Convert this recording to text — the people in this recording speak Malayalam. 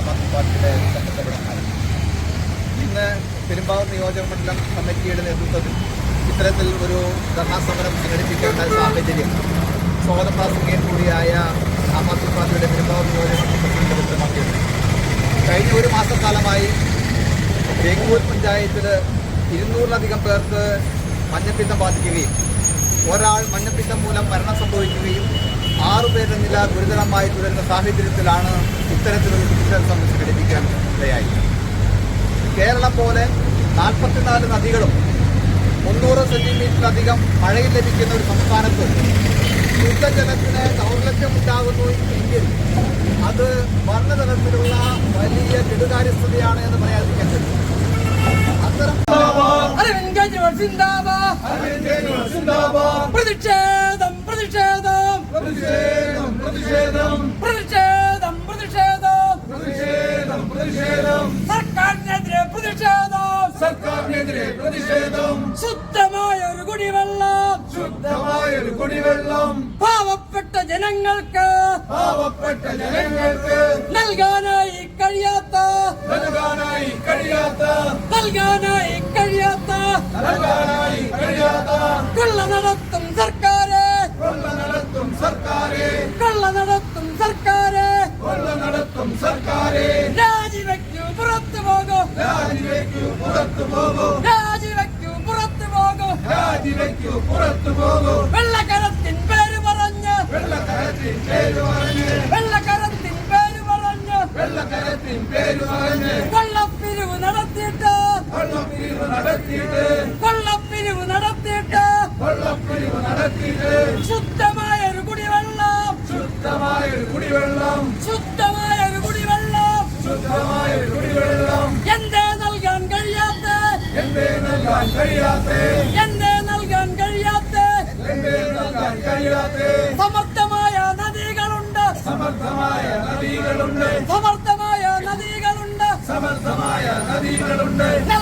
ആം ആദ്മി പാർട്ടിയുടെ സംഘടനകൾ ഇന്ന് പെരുമ്പാവൂർ നിയോജക മണ്ഡലം കമ്മിറ്റിയുടെ നേതൃത്വത്തിൽ ഇത്തരത്തിൽ ഒരു ധർണാസമരം സംഘടിപ്പിക്കേണ്ട സാഹചര്യം സ്വാഗത പ്രാസംഗികൻ കൂടിയായ ആം ആദ്മി പാർട്ടിയുടെ പെരുമ്പാവൂർ നിയോജക മണ്ഡലം പ്രസിഡന്റ് വ്യക്തമാക്കിയിട്ടുണ്ട്. കഴിഞ്ഞ ഒരു മാസക്കാലമായി ബേഗൂർ പഞ്ചായത്തിൽ 200-ലധികം പേർക്ക് മഞ്ഞപ്പിത്തം ബാധിക്കുകയും ഒരാൾ മഞ്ഞപ്പിത്തം മൂലം മരണം സംഭവിക്കുകയും 6 പേരുടെ നില ഗുരുതരമായി തുടരുന്ന സാഹചര്യത്തിലാണ് ഇത്തരത്തിലൊരു ഡിജിറ്റൽ സമിതി സംഘടിപ്പിക്കാൻ ഇടയായി. കേരളം പോലെ 44 നദികളും 300 സെന്റിമീറ്ററിലധികം മഴയിൽ ലഭിക്കുന്ന ഒരു സംസ്ഥാനത്ത് ശുദ്ധജലത്തിന് ദൗർലഭ്യമുണ്ടാകുന്നു എങ്കിൽ അത് വർണ്ണതലത്തിലുള്ള വലിയ കെടുകാര്യസ്ഥതയാണ് എന്ന് പറയാതിരിക്കാൻ കഴിയും. പ്രതിഷേധം പ്രതിഷേധം പ്രതിഷേധം പ്രതിഷേധം പ്രതിഷേധം പ്രതിഷേധം പ്രതിഷേധം പ്രതിഷേധം സർക്കാരിനെതിരെ പ്രതിഷേധം സർക്കാരിനെതിരെ പ്രതിഷേധം ശുദ്ധമായ ഒരു കുടിവെള്ളം ശുദ്ധമായ ഒരു കുടിവെള്ളം പാവപ്പെട്ട ജനങ്ങൾക്ക് നൽകാനായി കഴിയാത്ത കൊള്ള നടത്തും സർക്കാരെ രാജിവെക്കൂ പുറത്തു പോകൂ വെള്ളക്കരത്തിൻ പേര് പറഞ്ഞ് കൊള്ളപ്പിരിവ് നടത്തിയിട്ട് ശുദ്ധമായ ഒരു കുടിവെള്ളം എന്തേ നൽകാൻ കഴിയാത്ത സമർത്ഥമായ നദികളുണ്ട്